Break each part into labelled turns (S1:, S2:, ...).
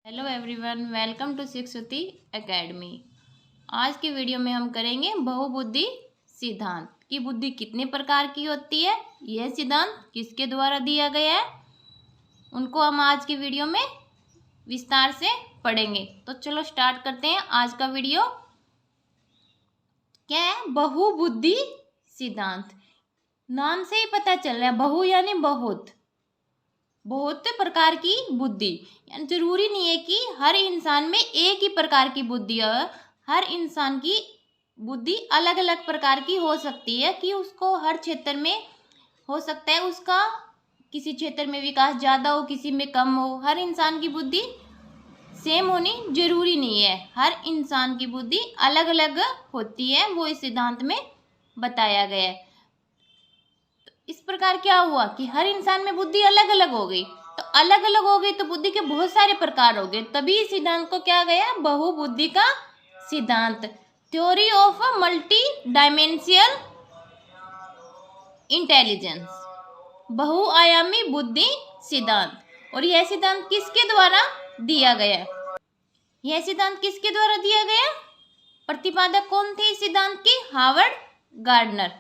S1: Hello everyone, welcome to Shikshuti academy. आज की video में हम करेंगे बहुबुद्धि सिद्धांत की बुद्धि कितने प्रकार की होती है, यह सिद्धांत किसके द्वारा दिया गया है, उनको हम आज की वीडियो में विस्तार से पढ़ेंगे। तो चलो स्टार्ट करते हैं आज का वीडियो। क्या है बहुबुद्धि सिद्धांत? नाम से ही पता चल रहा है, बहु यानी बहुत प्रकार की बुद्धि। यानी जरूरी नहीं है कि हर इंसान में एक ही प्रकार की बुद्धि हो। हर इंसान की बुद्धि अलग अलग प्रकार की हो सकती है कि उसको हर क्षेत्र में हो सकता है उसका किसी क्षेत्र में विकास ज़्यादा हो, किसी में कम हो। हर इंसान की बुद्धि सेम होनी जरूरी नहीं है, हर इंसान की बुद्धि अलग अलग होती है, वो इस सिद्धांत में बताया गया है। इस प्रकार क्या हुआ कि हर इंसान में बुद्धि अलग अलग हो गई, तो अलग अलग हो गई तो बुद्धि के बहुत सारे प्रकार हो गए, तभी इस सिद्धांत को क्या गया बहुबुद्धि का सिद्धांत, थ्योरी ऑफ मल्टी डायमेंशियल इंटेलिजेंस, बहुआयामी बुद्धि सिद्धांत। और यह सिद्धांत किसके द्वारा दिया गया? यह सिद्धांत किसके द्वारा दिया गया? प्रतिपादक कौन थे इस सिद्धांत के? Harvard gardener.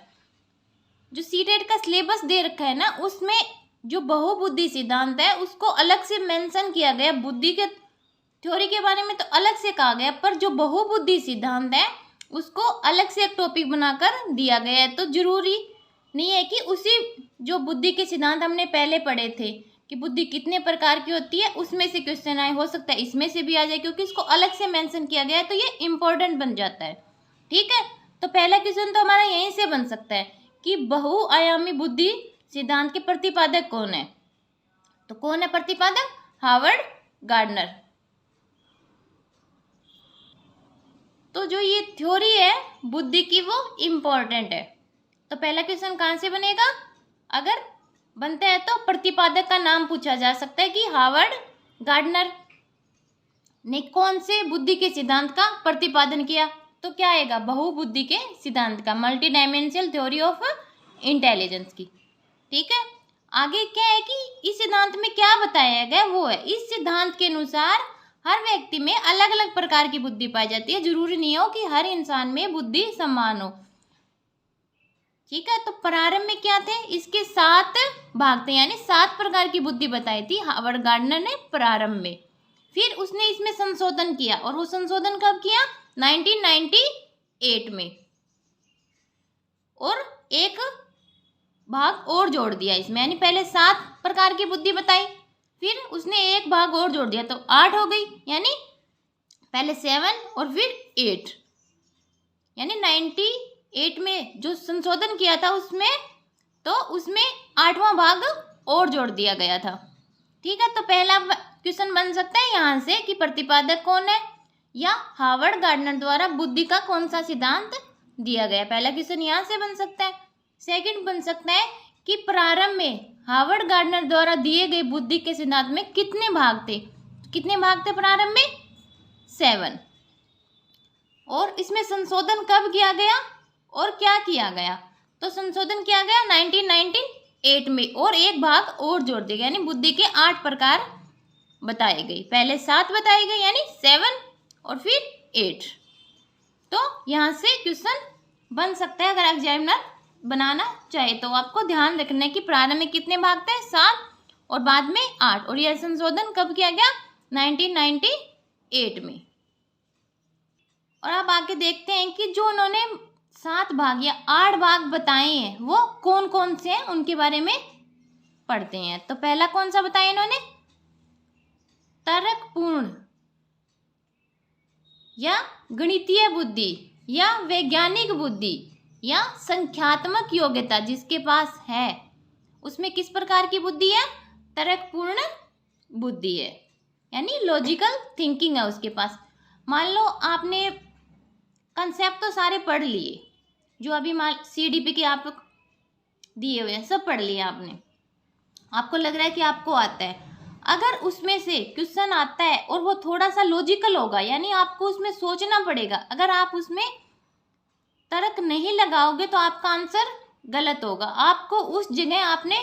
S1: जो सीटेट का सिलेबस दे रखा है ना, उसमें जो बहुबुद्धि सिद्धांत है उसको अलग से मेंशन किया गया। बुद्धि के थ्योरी के बारे में तो अलग से कहा गया, पर जो बहुबुद्धि सिद्धांत है उसको अलग से एक टॉपिक बनाकर दिया गया है। तो जरूरी नहीं है कि उसी जो बुद्धि के सिद्धांत हमने पहले पढ़े थे कि बुद्धि कितने प्रकार की होती है, उसमें से क्वेश्चन आए, हो सकता है इसमें से भी आ जाए, क्योंकि इसको अलग से मेंशन किया गया है तो ये इंपॉर्टेंट बन जाता है। ठीक है, तो पहला क्वेश्चन तो हमारा यहीं से बन सकता है कि बहुआयामी बुद्धि सिद्धांत के प्रतिपादक कौन है? तो कौन है प्रतिपादक? Harvard gardener. तो जो ये थ्योरी है बुद्धि की वो इम्पोर्टेंट है। तो पहला क्वेश्चन कहाँ से बनेगा? अगर बनता है तो प्रतिपादक का नाम पूछा जा सकता है कि हार्वर्ड गार्डनर ने कौन से बुद्धि के सिद्धांत का प्रतिपादन किया, तो क्या आएगा? बहुबुद्धि के सिद्धांत का, multi dimensional theory of intelligence की। ठीक है, आगे क्या है कि इस सिद्धांत में क्या बताया गया वो है, इस सिद्धांत के अनुसार हर व्यक्ति में अलग अलग प्रकार की बुद्धि पाई जाती है, जरूरी नहीं हो कि हर इंसान में बुद्धि समान हो। ठीक है, तो प्रारंभ में क्या थे? इसके 7 भाग थे, यानी 7 प्रकार की बुद्धि बताई थी हार्वर्ड गार्डनर ने प्रारंभ में। फिर उसने इसमें संशोधन किया, और वो संशोधन कब किया? 1998 में, और एक भाग और जोड़ दिया इसमें, यानी पहले 7 प्रकार की बुद्धि बताई, फिर उसने एक भाग और जोड़ दिया तो 8 हो गई, यानी पहले 7 और फिर 8, यानी 98 में जो संशोधन किया था उसमें, तो उसमें 8वां भाग और जोड़ दिया गया था। ठीक है, तो पहला क्वेश्चन बन सकता है यहाँ से कि प्रतिपादक कौन है, या हार्वर्ड गार्डनर द्वारा बुद्धि का कौन सा सिद्धांत दिया गया। पहला क्वेश्चन यहाँ से बन सकता है। सेकंड बन सकता है कि प्रारंभ में हार्वर्ड गार्डनर द्वारा दिए गए बुद्धि के सिद्धांत में कितने भाग थे? कितने भाग थे प्रारंभ में? 7। और इसमें संशोधन कब किया गया और क्या किया गया? तो संशोधन किया गया 1998 में, और एक भाग और जोड़ दिया गया, यानी बुद्धि के 8 प्रकार बताए गए। पहले 7 बताए गए, यानी 7 और फिर 8। तो यहाँ से क्वेश्चन बन सकता है, अगर एग्जामिनर बनाना चाहे तो। आपको ध्यान रखना है कि प्रारंभ में कितने भाग थे? 7, और बाद में 8, और यह संशोधन कब किया गया? 1998 में। और अब आगे देखते हैं कि जो उन्होंने 7 भाग या 8 भाग बताए हैं वो कौन कौन से हैं, उनके बारे में पढ़ते हैं। तो पहला कौन सा बताया इन्होंने? तर्कपूर्ण या गणितीय बुद्धि, या वैज्ञानिक बुद्धि, या संख्यात्मक योग्यता जिसके पास है, उसमें किस प्रकार की बुद्धि है? तर्कपूर्ण बुद्धि है, यानी लॉजिकल थिंकिंग है उसके पास। मान लो आपने कंसेप्ट तो सारे पढ़ लिए, जो अभी CDP के आप दिए हुए हैं सब पढ़ लिए आपने, आपको लग रहा है कि आपको आता है। अगर उसमें से क्वेश्चन आता है और वो थोड़ा सा लॉजिकल होगा, यानी आपको उसमें सोचना पड़ेगा, अगर आप उसमें तर्क नहीं लगाओगे तो आपका आंसर गलत होगा। आपको उस जगह आपने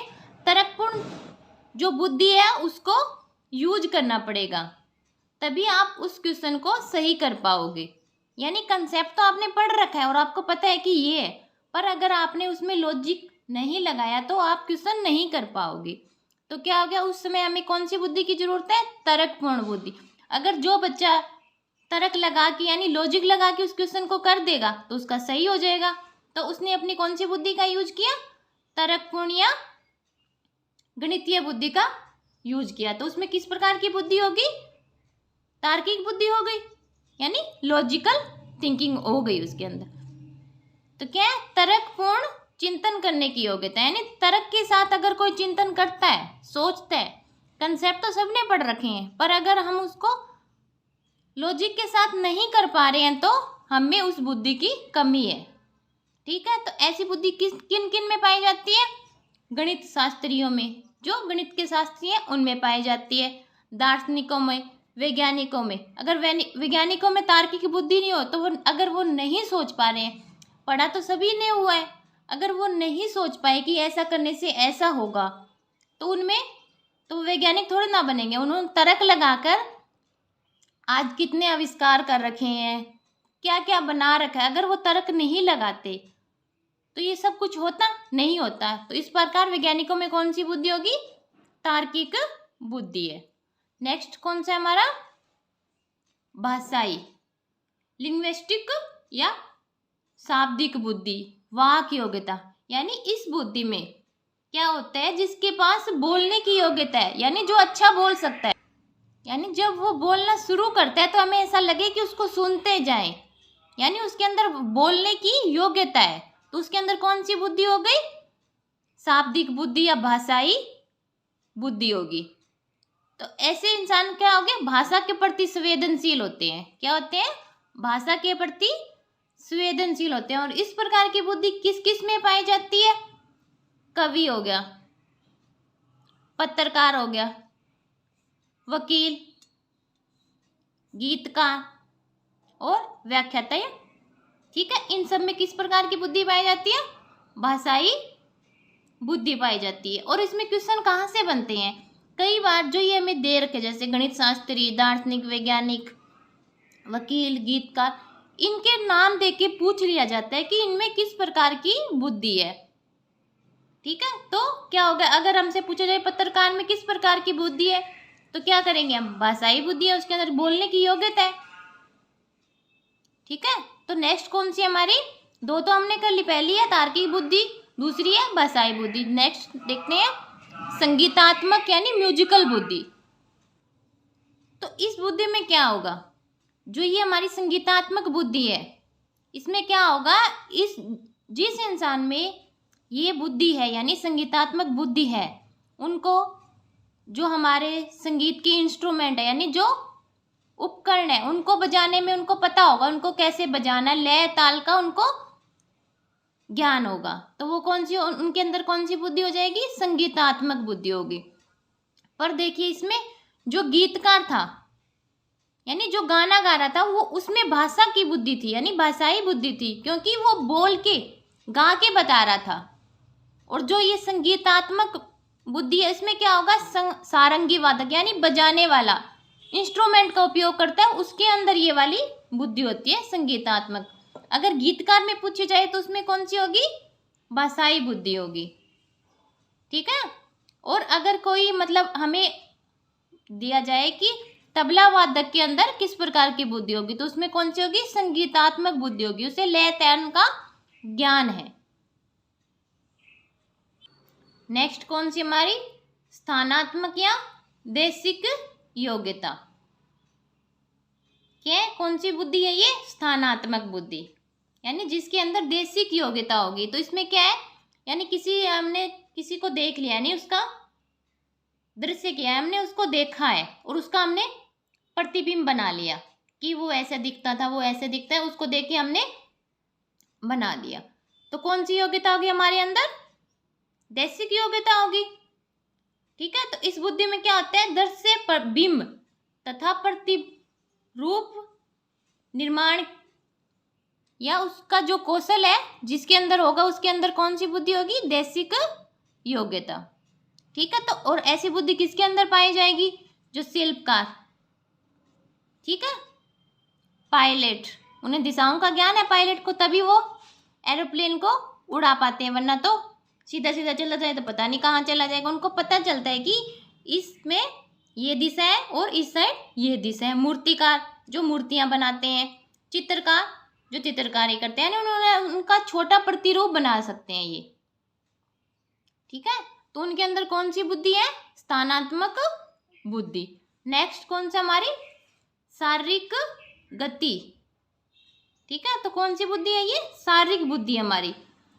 S1: तर्कपूर्ण जो बुद्धि है उसको यूज करना पड़ेगा। तभी आप उस क्वेश्चन को सही कर पाओगे। यानी कंसेप्ट तो आपने पढ़ रखा है और आपको पता है कि ये है, पर अगर आपने उसमें लॉजिक नहीं लगाया तो आप क्वेश्चन नहीं कर पाओगे। तो क्या हो गया, उस समय हमें कौन सी बुद्धि की जरूरत है, तर्कपूर्ण बुद्धि। अगर जो बच्चा तर्क लगा के यानी लॉजिक लगा के उस क्वेश्चन को कर देगा तो उसका सही हो जाएगा। तो उसने अपनी कौन सी बुद्धि का यूज किया, तर्कपूर्ण या गणितीय बुद्धि का यूज किया। तो उसमें किस प्रकार की बुद्धि होगी, तार्किक बुद्धि हो गई, यानी लॉजिकल थिंकिंग हो गई उसके अंदर। तो क्या है, तर्कपूर्ण चिंतन करने की योग्यता, यानी तर्क के साथ अगर कोई चिंतन करता है, सोचता है, कंसेप्ट तो सबने पढ़ रखे हैं, पर अगर हम उसको लॉजिक के साथ नहीं कर पा रहे हैं तो हमें उस बुद्धि की कमी है। ठीक है, तो ऐसी बुद्धि किन किन में पाई जाती है, गणित शास्त्रियों में, जो गणित के शास्त्री हैं उनमें पाई जाती है, दार्शनिकों में, वैज्ञानिकों में। अगर वैज्ञानिकों में तार्किक बुद्धि नहीं हो तो अगर वो नहीं सोच पा रहे हैं, पढ़ा तो सभी ने हुआ है, अगर वो नहीं सोच पाए कि ऐसा करने से ऐसा होगा तो उनमें तो वैज्ञानिक थोड़े ना बनेंगे। उन्होंने तर्क लगाकर आज कितने आविष्कार कर रखे हैं, क्या क्या बना रखा है, अगर वो तर्क नहीं लगाते तो ये सब कुछ होता नहीं होता। तो इस प्रकार वैज्ञानिकों में कौन सी बुद्धि होगी, तार्किक बुद्धि है। नेक्स्ट कौन सा हमारा, भाषाई, लिंग्विस्टिक या शाब्दिक बुद्धि, वाक योग्यता। यानी इस बुद्धि में क्या होता है, जिसके पास बोलने की योग्यता है, यानी जो अच्छा बोल सकता है, यानी जब वो बोलना शुरू करता है तो हमें ऐसा लगे कि उसको सुनते जाएं, यानी उसके अंदर बोलने की योग्यता है। तो उसके अंदर कौन सी बुद्धि हो गई, शाब्दिक बुद्धि या भाषाई बुद्धि होगी। तो ऐसे इंसान क्या हो गए, भाषा के प्रति संवेदनशील होते हैं। क्या होते हैं, भाषा के प्रति संवेदनशील होते हैं। और इस प्रकार की बुद्धि किस किस में पाई जाती है, कवि हो गया, पत्रकार हो गया, वकील, गीतकार और व्याख्याता। ठीक है, इन सब में किस प्रकार की बुद्धि पाई जाती है, भाषाई बुद्धि पाई जाती है। और इसमें क्वेश्चन कहाँ से बनते हैं, कई बार जो ये हमें दे रखे, जैसे गणित शास्त्री, दार्शनिक, वैज्ञानिक, वकील, गीतकार, इनके नाम दे के पूछ लिया जाता है कि इनमें किस प्रकार की बुद्धि है। ठीक है, तो क्या होगा, अगर हमसे पूछा जाए पत्रकार में किस प्रकार की बुद्धि है तो क्या करेंगे हम, भाषाई बुद्धि है, उसके अंदर बोलने की योग्यता है। ठीक है, तो नेक्स्ट कौन सी हमारी, दो तो हमने कर ली, पहली है तार्किक बुद्धि, दूसरी है भाषाई बुद्धि। नेक्स्ट देखते हैं संगीतात्मक यानी म्यूजिकल बुद्धि। तो इस बुद्धि में क्या होगा, जो ये हमारी संगीतात्मक बुद्धि है, इसमें क्या होगा, जिस इंसान में ये बुद्धि है यानी संगीतात्मक बुद्धि है, उनको जो हमारे संगीत की इंस्ट्रूमेंट है यानी जो उपकरण है उनको बजाने में उनको पता होगा, उनको कैसे बजाना, लय ताल का उनको ज्ञान होगा। तो वो कौन सी, उनके अंदर कौन सी बुद्धि हो जाएगी, संगीतात्मक बुद्धि होगी। पर देखिए इसमें जो गीतकार था यानी जो गाना गा रहा था, वो उसमें भाषा की बुद्धि थी यानी भाषाई बुद्धि थी, क्योंकि वो बोल के गा के बता रहा था। और जो ये संगीतात्मक बुद्धि है, इसमें क्या होगा, सारंगी वादक यानी बजाने वाला, इंस्ट्रूमेंट का उपयोग करता है, उसके अंदर ये वाली बुद्धि होती है संगीतात्मक। अगर गीतकार में पूछी जाए तो उसमें कौन सी होगी, भाषाई बुद्धि होगी। ठीक है, और अगर कोई मतलब हमें दिया जाए कि तबला वादक के अंदर किस प्रकार की बुद्धि होगी तो उसमें कौन सी होगी, संगीतात्मक बुद्धि होगी, उसे लय तान का ज्ञान है। नेक्स्ट कौन सी हमारी, स्थानात्मक या देशिक योग्यता। क्या कौन सी बुद्धि है ये, स्थानात्मक बुद्धि, यानी जिसके अंदर देशिक योग्यता होगी। तो इसमें क्या है, यानी हमने किसी को देख लिया, यानी उसका दृश्य किया है, हमने उसको देखा है और उसका हमने प्रतिबिंब बना लिया कि वो ऐसा दिखता था, वो ऐसे दिखता है, उसको देख के हमने बना दिया। तो कौन सी योग्यता होगी हमारे अंदर, देशिक योग्यता होगी। ठीक है, तो इस बुद्धि में क्या होता है, दृश्य पर बिंब तथा प्रतिरूप निर्माण या उसका जो कौशल है जिसके अंदर होगा, उसके अंदर कौन सी बुद्धि होगी, देशिक योग्यता। ठीक है, तो और ऐसी बुद्धि किसके अंदर पाई जाएगी, जो शिल्पकार, ठीक है। पायलट, उन्हें दिशाओं का ज्ञान है पायलट को, तभी वो एरोप्लेन को उड़ा पाते हैं, वरना तो सीधा सीधा चला जाए तो पता नहीं कहाँ चला जाएगा। उनको पता चलता है कि इसमें ये दिशा है और इस साइड ये दिशा है। मूर्तिकार जो मूर्तियां बनाते हैं, चित्रकार जो चित्रकारी करते हैं, उन्होंने उनका छोटा प्रतिरूप बना सकते हैं ये, ठीक है। तो उनके अंदर कौन सी बुद्धि है? स्थानात्मक बुद्धि। नेक्स्ट कौन सा हमारी? शारीरिक गति, ठीक है। तो कौन सी बुद्धि है ये? शारीरिक बुद्धि हमारी।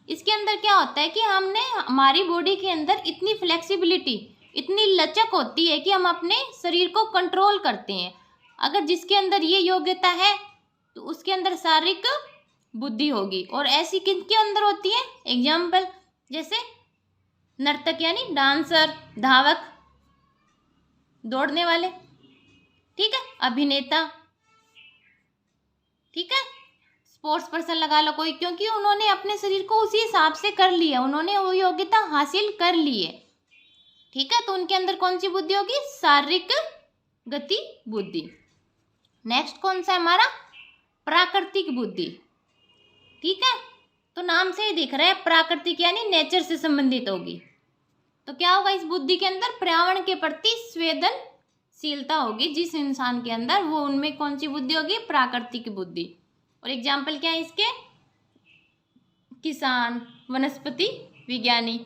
S1: इसके अंदर क्या होता है कि हमने हमारी बॉडी के अंदर इतनी फ्लेक्सिबिलिटी, इतनी लचक होती है कि हम अपने शरीर को कंट्रोल करते हैं। अगर जिसके अंदर ये योग्यता है तो उसके अंदर शारीरिक बुद्धि होगी। और ऐसी किनके अंदर होती है? एग्जाम्पल जैसे नर्तक यानी डांसर, धावक, दौड़ने वाले, ठीक है, अभिनेता, ठीक है, स्पोर्ट्स पर्सन लगा लो कोई, क्योंकि उन्होंने अपने शरीर को उसी हिसाब से कर लिया, उन्होंने वो योग्यता हासिल कर ली है, ठीक है। तो उनके अंदर कौन सी बुद्धि होगी? शारीरिक गति बुद्धि। नेक्स्ट कौन सा है हमारा? प्राकृतिक बुद्धि, ठीक है। तो नाम से ही दिख रहा है प्राकृतिक यानी नेचर से संबंधित होगी। तो क्या होगा इस बुद्धि के अंदर? पर्यावरण के प्रति संवेदनशीलता होगी जिस इंसान के अंदर, वो उनमें कौन सी बुद्धि होगी? प्राकृतिक बुद्धि। और एग्जाम्पल क्या है इसके? किसान, वनस्पति विज्ञानी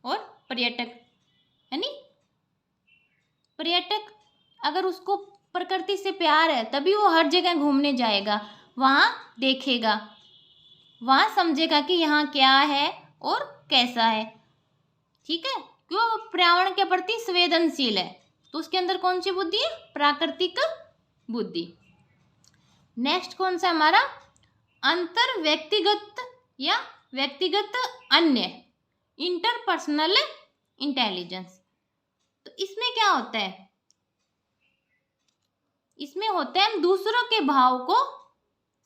S1: और पर्यटक। यानी पर्यटक अगर उसको प्रकृति से प्यार है तभी वो हर जगह घूमने जाएगा, वहाँ देखेगा, वहाँ समझेगा कि यहाँ क्या है और कैसा है, ठीक है। क्यों? पर्यावरण के प्रति संवेदनशील है, तो उसके अंदर कौन सी बुद्धि है? प्राकृतिक बुद्धि। नेक्स्ट कौन सा हमारा? अंतर व्यक्तिगत या व्यक्तिगत अन्य, इंटरपर्सनल इंटेलिजेंस। तो इसमें क्या होता है? इसमें होता है हम दूसरों के भाव को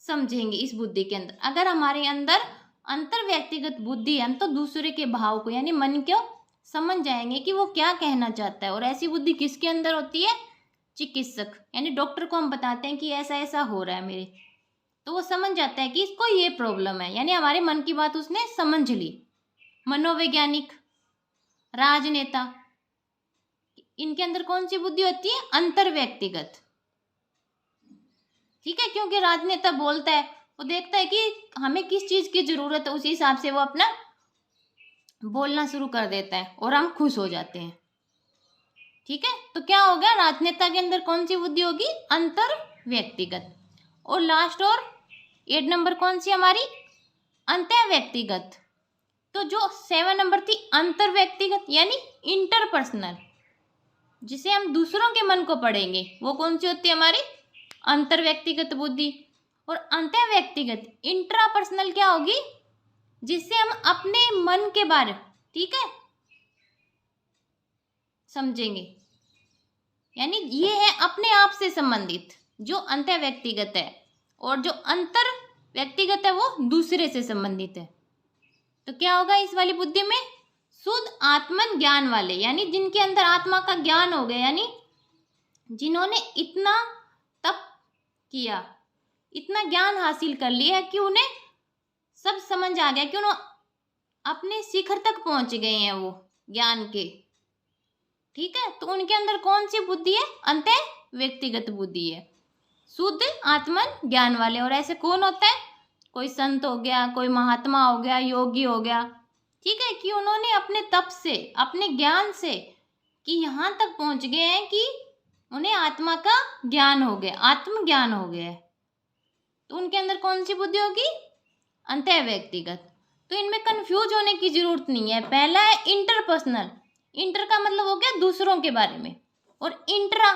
S1: समझेंगे इस बुद्धि के अंदर। अगर हमारे अंदर अंतर व्यक्तिगत बुद्धि है, हम तो दूसरे के भाव को यानी मन को समझ जाएंगे कि वो क्या कहना चाहता है। और ऐसी बुद्धि किसके अंदर होती है? चिकित्सक यानी डॉक्टर को हम बताते हैं कि ऐसा ऐसा हो रहा है मेरे, तो वो समझ जाता है कि इसको ये प्रॉब्लम है, यानी हमारे मन की बात उसने समझ ली। मनोवैज्ञानिक, राजनेता, इनके अंदर कौन सी बुद्धि होती है? अंतर व्यक्तिगत, ठीक है। क्योंकि राजनेता बोलता है, वो देखता है कि हमें किस चीज की जरूरत है, उसी हिसाब से वो अपना बोलना शुरू कर देता है और हम खुश हो जाते हैं, ठीक है। तो क्या हो गया? राजनेता के अंदर कौन सी बुद्धि होगी? अंतर व्यक्तिगत। और लास्ट और 8 नंबर कौन सी हमारी? अंतर व्यक्तिगत। तो जो 7 नंबर थी अंतर व्यक्तिगत यानी इंटरपर्सनल, जिसे हम दूसरों के मन को पढ़ेंगे, वो कौन सी होती है हमारी? अंतर व्यक्तिगत बुद्धि। और अंतर व्यक्तिगत इंट्रापर्सनल क्या होगी? जिससे हम अपने मन के बारे, ठीक है, समझेंगे, यानी ये है अपने आप से संबंधित जो अंतर व्यक्तिगत है, और जो अंतर व्यक्तिगत है वो दूसरे से संबंधित है। तो क्या होगा इस वाली बुद्धि में? शुद्ध आत्मन ज्ञान वाले, यानी जिनके अंदर आत्मा का ज्ञान हो गया, यानी जिन्होंने इतना तप किया, इतना ज्ञान हासिल कर लिया कि उन्हें सब समझ आ गया, कि उन्होंने अपने शिखर तक पहुंच गए हैं वो ज्ञान के, ठीक है। तो उनके अंदर कौन सी बुद्धि है? अंतर व्यक्तिगत बुद्धि है, शुद्ध आत्मन ज्ञान वाले। और ऐसे कौन होता है? कोई संत हो गया, कोई महात्मा हो गया, योगी हो गया, ठीक है, कि उन्होंने अपने तप से, अपने ज्ञान से कि यहाँ तक पहुंच गए हैं कि उन्हें आत्मा का ज्ञान हो गया, आत्मज्ञान हो गया है। तो उनके अंदर कौन सी बुद्धि होगी? अंतर व्यक्तिगत। तो इनमें कंफ्यूज होने की जरूरत नहीं है। पहला है इंटरपर्सनल, इंटर का मतलब हो गया दूसरों के बारे में, और इंट्रा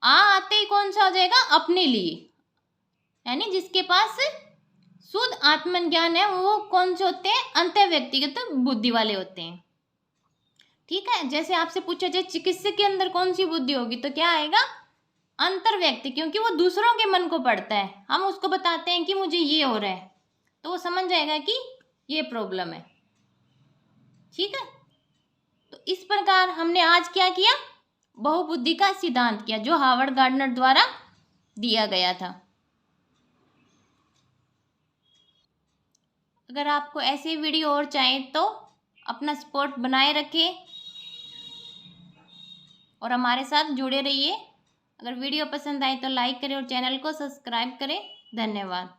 S1: आते ही कौन सा हो जाएगा? अपने लिए, यानी जिसके पास शुद्ध आत्मज्ञान है वो कौन से होते हैं? अंतर व्यक्तिगत बुद्धि वाले होते हैं, ठीक है। जैसे आपसे पूछा जाए चिकित्सक के अंदर कौन सी बुद्धि होगी, तो क्या आएगा? अंतर व्यक्ति, क्योंकि वो दूसरों के मन को पढ़ता है। हम उसको बताते हैं कि मुझे ये हो रहा है, तो वो समझ जाएगा कि ये प्रॉब्लम है, ठीक है। तो इस प्रकार हमने आज क्या किया? बहुबुद्धि का सिद्धांत किया, जो हावर्ड गार्डनर द्वारा दिया गया था। अगर आपको ऐसे वीडियो और चाहिए तो अपना सपोर्ट बनाए रखें और हमारे साथ जुड़े रहिए। अगर वीडियो पसंद आए तो लाइक करें और चैनल को सब्सक्राइब करें। धन्यवाद।